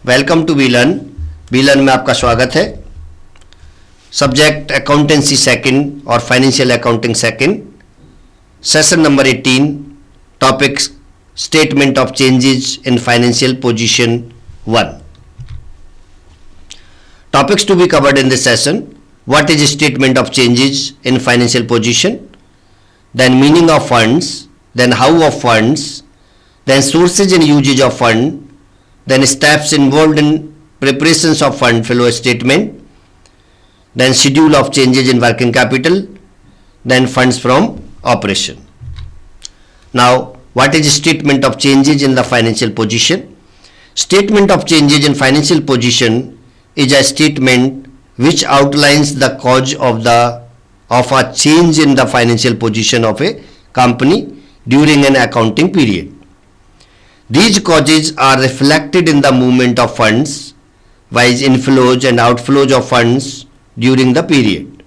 Welcome to बीलन। बीलन में आपका स्वागत है। सब्जेक्ट अकाउंटेंसी सेकंड और financial accounting second, session number 18, topic statement of changes in financial position 1. Topics to be covered in this session: what is statement of changes in financial position, then meaning of funds, then how of funds, then sources and usage of fund, then steps involved in preparations of fund flow statement, then schedule of changes in working capital, then funds from operation. Now, what is statement of changes in the financial position? Statement of changes in financial position is a statement which outlines the cause of a change in the financial position of a company during an accounting period. These causes are reflected in the movement of funds, wise inflows and outflows of funds during the period.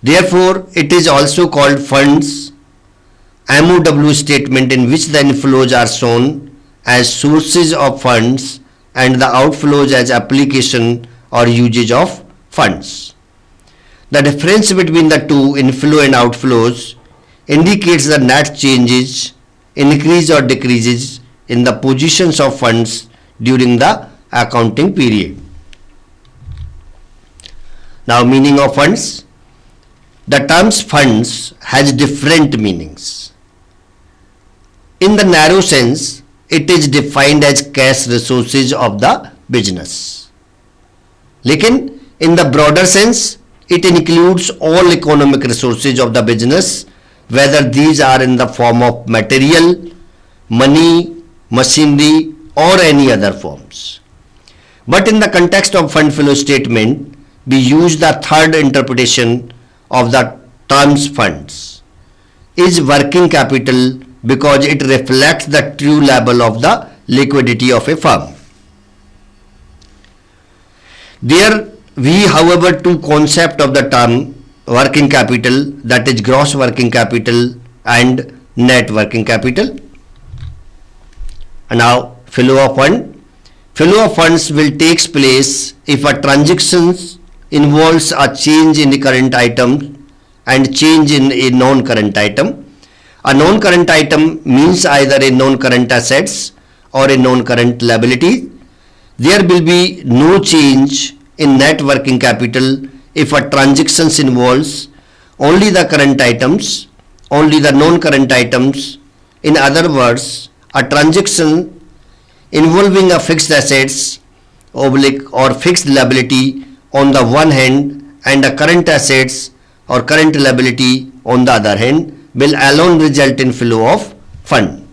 Therefore, it is also called funds MOW statement, in which the inflows are shown as sources of funds and the outflows as application or usage of funds. The difference between the two, inflow and outflows, indicates the net changes, increase or decreases in the positions of funds during the accounting period. Now, meaning of funds. The terms funds has different meanings. In the narrow sense, it is defined as cash resources of the business. लेकिन in the broader sense, it includes all economic resources of the business, whether these are in the form of material, money, machinery or any other forms. But in the context of fund flow statement, we use the third interpretation of the terms funds is working capital, because it reflects the true level of the liquidity of a firm. There we, however, two concepts of the term working capital, that is gross working capital and net working capital. And now, flow of fund. Flow of funds will take place if a transaction involves a change in the current item and change in a non-current item. A non-current item means either a non-current assets or a non-current liability. There will be no change in net working capital if a transaction involves only the current items, only the non-current items. In other words, a transaction involving a fixed assets or fixed liability on the one hand and a current assets or current liability on the other hand will alone result in flow of fund.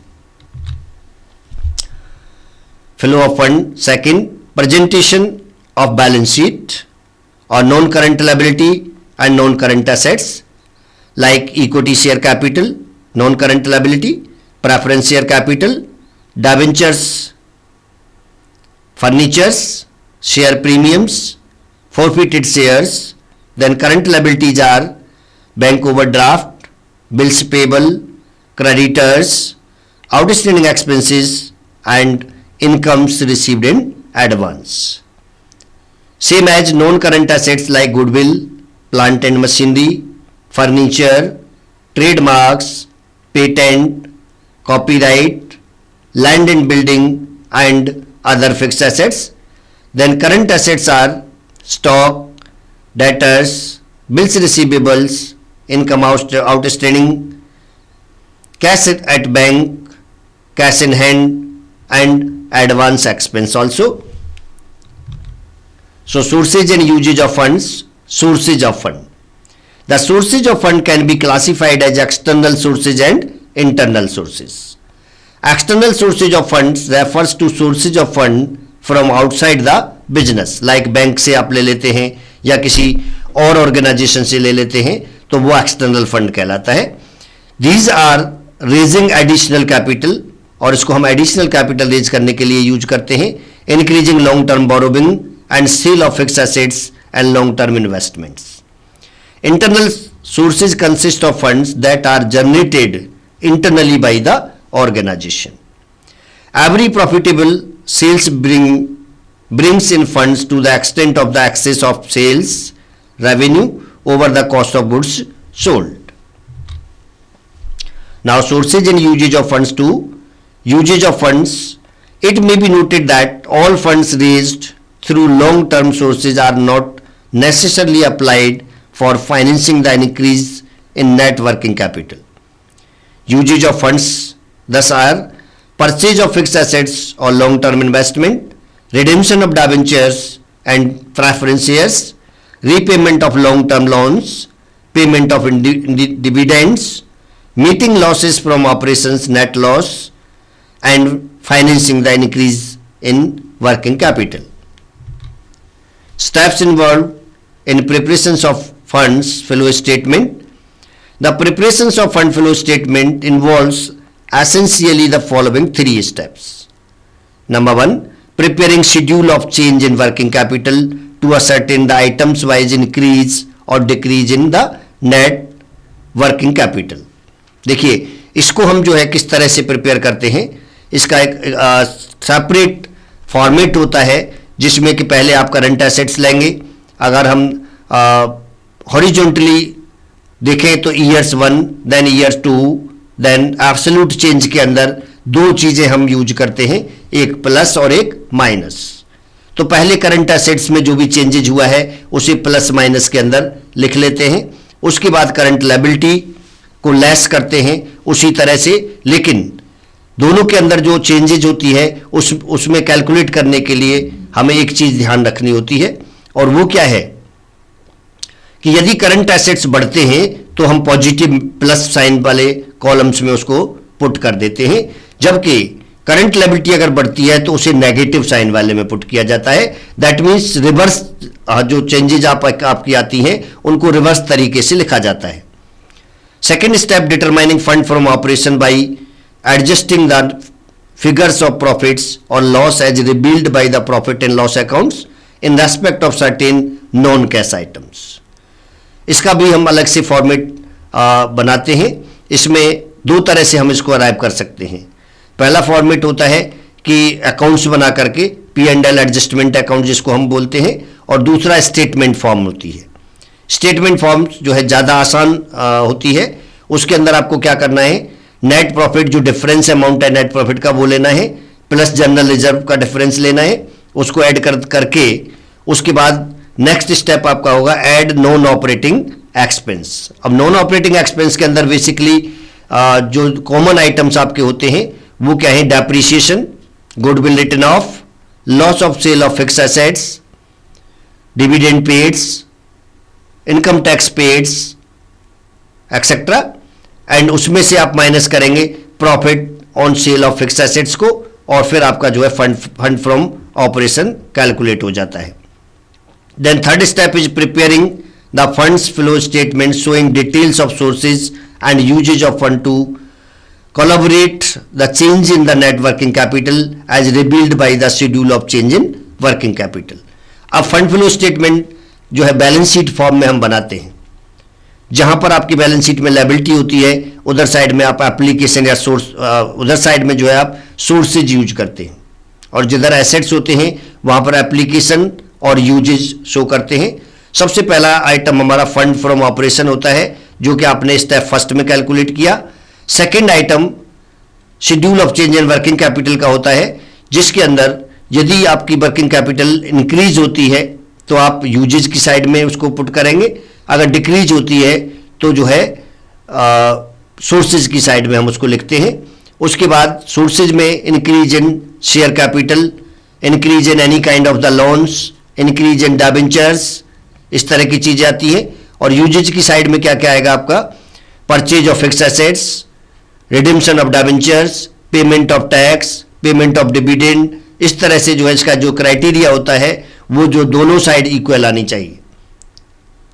Flow of fund. Second, presentation of balance sheet or non-current liability and non-current assets like equity share capital, non-current liability, preference share capital, debentures, furnitures, share premiums, forfeited shares. Then current liabilities are bank overdraft, bills payable, creditors, outstanding expenses and incomes received in advance. Same as non-current assets like goodwill, plant and machinery, furniture, trademarks, patent, copyright, land and building and other fixed assets. Then current assets are stock, debtors, bills receivables, income outstanding, cash at bank, cash in hand and advance expense also. So, sources and usage of funds. Sources of fund. The sources of fund can be classified as external sources and internal sources. External sources of funds refers to sources of fund from outside the business, like bank से आप ले लेते हैं या किसी और organisation से ले लेते हैं तो वो एक्सटर्नल फंड कहलाता है. These are raising additional capital, और इसको हम एडिशनल कैपिटल रेज करने के लिए यूज करते हैं. Increasing long term borrowing and sale of fixed assets and long term investments. Internal sources consist of funds that are generated internally by the organization. Every profitable sales bring brings in funds to the extent of the excess of sales revenue over the cost of goods sold. Now sources and usage of funds to usage of funds. It may be noted that all funds raised through long-term sources are not necessarily applied for financing the increase in net working capital. Usage of funds thus are purchase of fixed assets or long-term investment, redemption of debentures and preference shares, repayment of long-term loans, payment of dividends, meeting losses from operations net loss, and financing the increase in working capital. Steps involved in preparations of funds flow statement. The preparations of fund flow statement involves essentially the following three steps. Number one, preparing schedule of change in working capital to ascertain the items wise increase or decrease in the net working capital. देखिए इसको हम जो है किस तरह से prepare करते हैं, इसका एक सेपरेट फॉर्मेट होता है जिसमें कि पहले आप करंट एसेट्स लेंगे. अगर हम हॉरिजॉन्टली देखें तो years 1 then years 2 then absolute change के अंदर दो चीजें हम यूज करते हैं, एक प्लस और एक माइनस. तो पहले करंट एसेट्स में जो भी चेंजेज हुआ है उसे प्लस माइनस के अंदर लिख लेते हैं. उसके बाद करंट लायबिलिटी को लेस करते हैं उसी तरह से, लेकिन दोनों के अंदर जो चेंजेज होती है उसमें कैलकुलेट करने के लिए हमें एक चीज ध्यान रखनी होती है, और वो क्या है कि यदि करंट एसेट्स बढ़ते हैं तो हम पॉजिटिव प्लस साइन वाले कॉलम्स में उसको पुट कर देते हैं, जबकि करंट लायबिलिटी अगर बढ़ती है तो उसे नेगेटिव साइन वाले में पुट किया जाता है. दैट मींस रिवर्स जो चेंजेज आपकी आती हैं उनको रिवर्स तरीके से लिखा जाता है. Second step, determining fund from operation by adjusting the figures of profits or loss as revealed by the profit and loss accounts in respect of certain non cash items. इसका भी हम अलग से फॉर्मेट बनाते हैं. इसमें दो तरह से हम इसको अराइव कर सकते हैं. पहला फॉर्मेट होता है कि अकाउंट्स बना करके P&L एडजस्टमेंट अकाउंट जिसको हम बोलते हैं, और दूसरा स्टेटमेंट फॉर्म होती है. स्टेटमेंट फॉर्म जो है ज़्यादा आसान होती है. उसके अंदर आपको क्या करना है, नेट प्रॉफिट जो डिफरेंस अमाउंट है नेट प्रॉफिट का वो लेना है, प्लस जनरल रिजर्व का डिफरेंस लेना है, उसको ऐड करके उसके बाद नेक्स्ट स्टेप आपका होगा ऐड नॉन ऑपरेटिंग एक्सपेंस. अब नॉन ऑपरेटिंग एक्सपेंस के अंदर बेसिकली जो कॉमन आइटम्स आपके होते हैं वो क्या है, depreciation, goodwill written off, loss of sale of fix assets, dividend paids, income tax paids etcetera, and उसमें से आप माइनस करेंगे profit on sale of fix assets को, और फिर आपका जो है फंड फ्रॉम ऑपरेशन कैलकुलेट हो जाता है. Then third step is preparing the funds flow statement showing details of sources and usages of fund to collaborate the change in the net working capital as revealed by the schedule of change in working capital. अब fund flow statement जो है balance sheet form में हम बनाते हैं. जहां पर आपकी बैलेंस शीट में लायबिलिटी होती है उधर साइड में आप एप्लीकेशन या सोर्स, उधर साइड में जो है आप सोर्सेज यूज करते हैं, और जिधर एसेट्स होते हैं वहां पर एप्लीकेशन और यूजेज शो करते हैं. सबसे पहला आइटम हमारा फंड फ्रॉम ऑपरेशन होता है जो कि आपने स्टेप फर्स्ट में कैलकुलेट किया. Second item schedule of change in working capital का होता है, जिसके अंदर यदि आपकी वर्किंग कैपिटल इंक्रीज होती है तो आप यूजेज की साइड में उसको पुट करेंगे, अगर डिक्रीज होती है तो जो है सोर्सेज की साइड में हम उसको लिखते हैं. उसके बाद सोर्सेज में increase in share capital, increase in any kind of the loans, increase in debentures, इस तरह की चीजें आती हैं. और यूजेज की साइड में क्या क्या आएगा आपका, purchase of fix assets, redemption of debentures, payment of tax, payment of dividend. इस तरह से जो है इसका जो क्राइटेरिया होता है वो जो दोनों साइड इक्वल आनी चाहिए.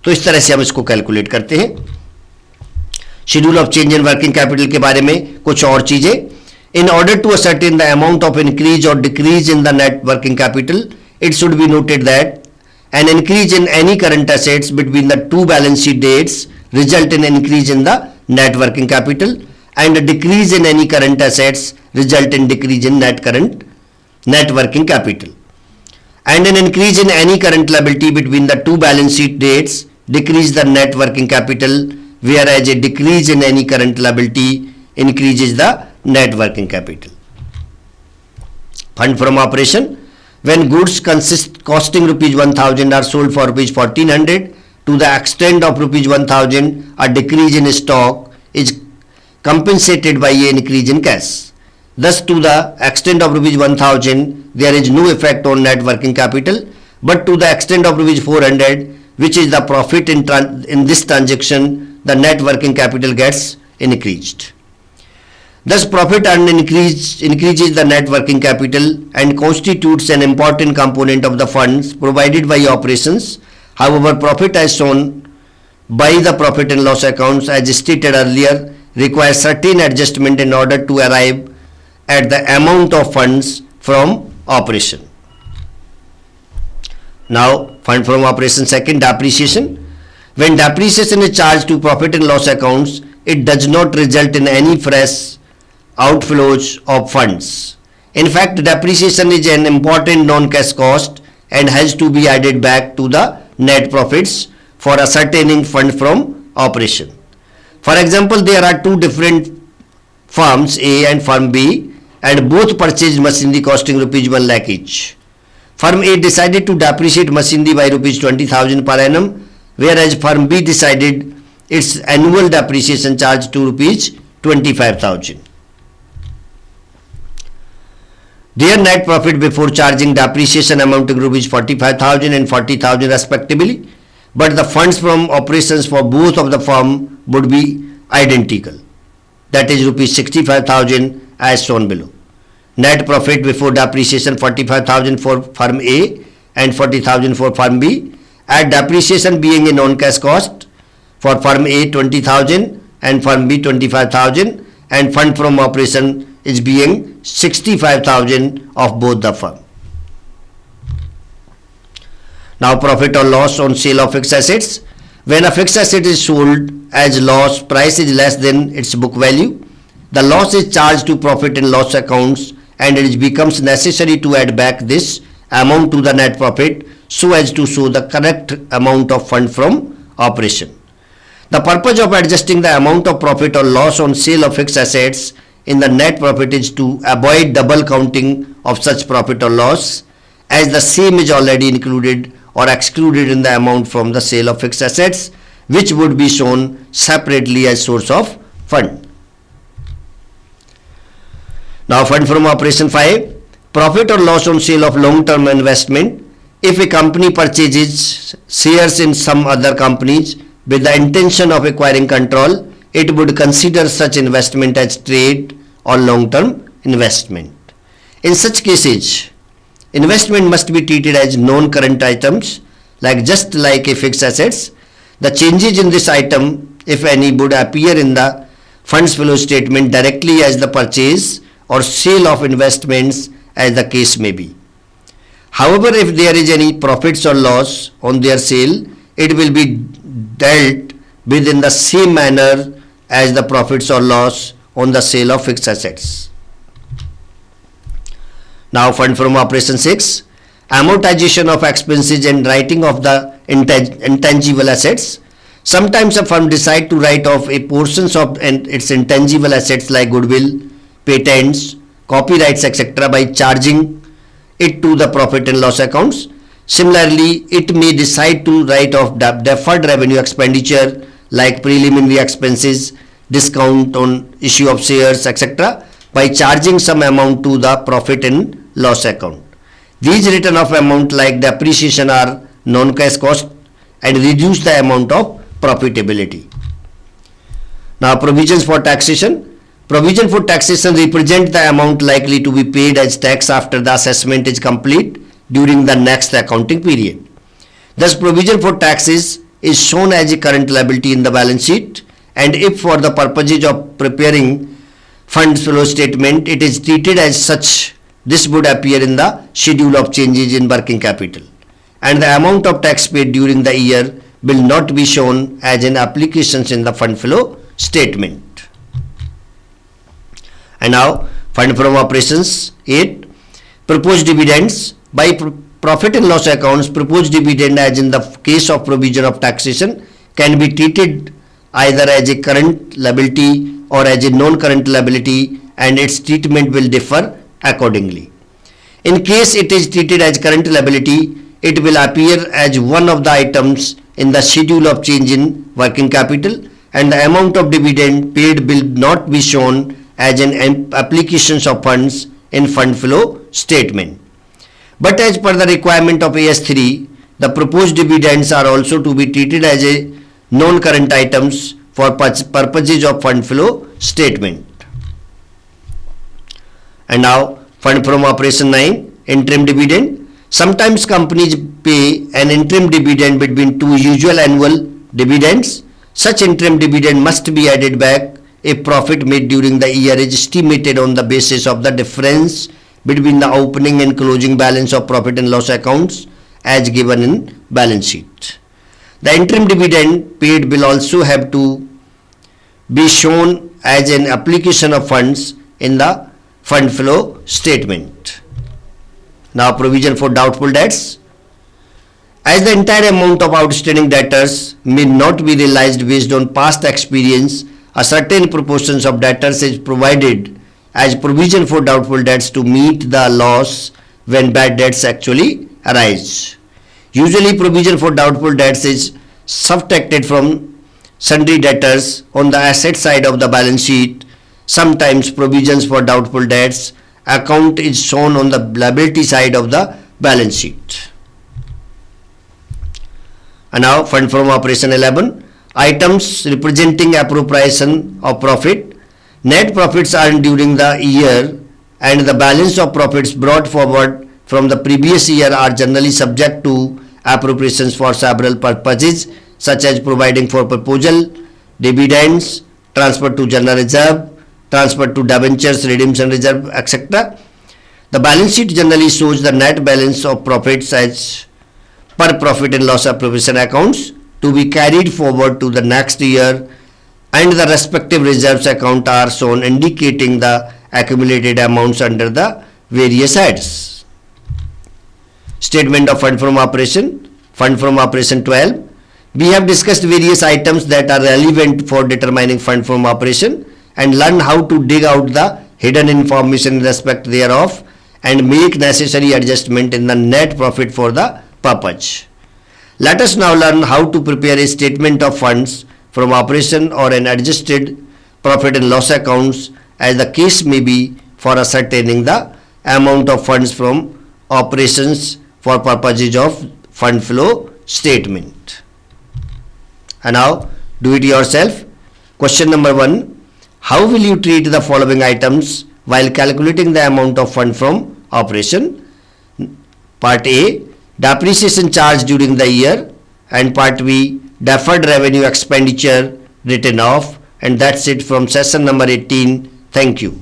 तो इस तरह से हम इसको कैलकुलेट करते हैं. Schedule of change in working capital के बारे में कुछ और चीजें. In order to ascertain the amount of increase और decrease in the net working capital, it should be noted that an increase in any current assets between the two balance sheet dates result in increase in the net working capital, and a decrease in any current assets result in decrease in net working capital. and an increase in any current liability between the two balance sheet dates decrease the net working capital, whereas a decrease in any current liability increases the net working capital. Fund from operation. When goods costing rupees 1000 are sold for rupees 1400, to the extent of rupees 1000, a decrease in stock is compensated by an increase in cash. Thus, to the extent of rupees 1000, there is no effect on net working capital, but to the extent of rupees 400, which is the profit in this transaction, the net working capital gets increased. Thus, profit earned increases the net working capital and constitutes an important component of the funds provided by operations. However, profit as shown by the profit and loss accounts, as stated earlier, requires certain adjustment in order to arrive at the amount of funds from operation. Now, fund from operation second, depreciation. When depreciation is charged to profit and loss accounts, it does not result in any fresh outflows of funds. In fact, depreciation is an important non-cash cost and has to be added back to the net profits for ascertaining fund from operation. For example, there are two different firms A and firm B, and both purchased machinery costing rupees 1 lakh each. Firm A decided to depreciate machinery by rupees 20,000 per annum, whereas firm B decided its annual depreciation charge to rupees 25,000. Their net profit before charging depreciation amounting rupees 45,000 and 40,000 respectively, but the funds from operations for both of the firm would be identical, that is rupees 65,000 as shown below. Net profit before depreciation 45,000 for firm A and 40,000 for firm B, at depreciation being a non-cash cost, for firm A 20,000 and firm B 25,000, and fund from operation is being 65,000 of both the firm. Now, profit or loss on sale of fixed assets. When a fixed asset is sold as loss, price is less than its book value, the loss is charged to profit and loss accounts, and it becomes necessary to add back this amount to the net profit so as to show the correct amount of fund from operation. The purpose of adjusting the amount of profit or loss on sale of fixed assets in the net profit is to avoid double counting of such profit or loss, as the same is already included or excluded in the amount from the sale of fixed assets, which would be shown separately as source of fund. Now, fund from operation 5, profit or loss on sale of long-term investment. If a company purchases shares in some other companies with the intention of acquiring control, it would consider such investment as trade or long-term investment. In such cases, investment must be treated as non-current items, just like a fixed assets. The changes in this item, if any, would appear in the funds flow statement directly as the purchase or sale of investments, as the case may be. However, if there is any profits or loss on their sale, it will be dealt with in the same manner as the profits or loss on the sale of fixed assets. Now, fund from operation 6, amortization of expenses and writing off the intangible assets. Sometimes a firm decides to write off a portions of its intangible assets like goodwill, patents, copyrights, etc. by charging it to the profit and loss accounts. Similarly, it may decide to write off deferred revenue expenditure like preliminary expenses, discount on issue of shares, etc. by charging some amount to the profit and loss account. These written off amount like depreciation are non-cash cost and reduce the amount of profitability. Now, provisions for taxation. Provision for taxation represent the amount likely to be paid as tax after the assessment is complete during the next accounting period. Thus, provision for taxes is shown as a current liability in the balance sheet, and if for the purposes of preparing funds flow statement it is treated as such, this would appear in the schedule of changes in working capital, and the amount of tax paid during the year will not be shown as an applications in the fund flow statement. And now, fund from operations 8, proposed dividends. By profit and loss accounts, proposed dividend, as in the case of provision of taxation, can be treated either as a current liability or as a non-current liability, and its treatment will differ accordingly. In case it is treated as current liability, it will appear as one of the items in the schedule of change in working capital, and the amount of dividend paid will not be shown as an application of funds in fund flow statement. But as per the requirement of AS3, the proposed dividends are also to be treated as a non-current items for purposes of fund flow statement. And now fund from operation 9, interim dividend. Sometimes companies pay an interim dividend between two usual annual dividends. Such interim dividend must be added back if profit made during the year is estimated on the basis of the difference between the opening and closing balance of profit and loss accounts as given in balance sheet. The interim dividend paid will also have to be shown as an application of funds in the fund flow statement. Now provision for doubtful debts. As the entire amount of outstanding debtors may not be realized based on past experience, a certain proportions of debtors is provided as provision for doubtful debts to meet the loss when bad debts actually arise. Usually provision for doubtful debts is subtracted from sundry debtors on the asset side of the balance sheet. Sometimes provisions for doubtful debts account is shown on the liability side of the balance sheet. And now fund from operation 11, items representing appropriation of profit. Net profits earned during the year and the balance of profits brought forward from the previous year are generally subject to appropriations for several purposes, such as providing for proposal, dividends, transfer to general reserve, transfer to debentures, redemption reserve, etc. The balance sheet generally shows the net balance of profits as per profit and loss appropriation accounts to be carried forward to the next year, and the respective reserves account are shown indicating the accumulated amounts under the various heads. Statement of fund from operation 12. We have discussed various items that are relevant for determining fund from operation and learn how to dig out the hidden information in respect thereof and make necessary adjustment in the net profit for the purpose. Let us now learn how to prepare a statement of funds from operation or an adjusted profit and loss accounts, as the case may be, for ascertaining the amount of funds from operations for purposes of fund flow statement. And now do it yourself. Question number 1. How will you treat the following items while calculating the amount of fund from operation? Part A, depreciation charge during the year, and part B, deferred revenue expenditure written off. And that's it from session number 18. Thank you.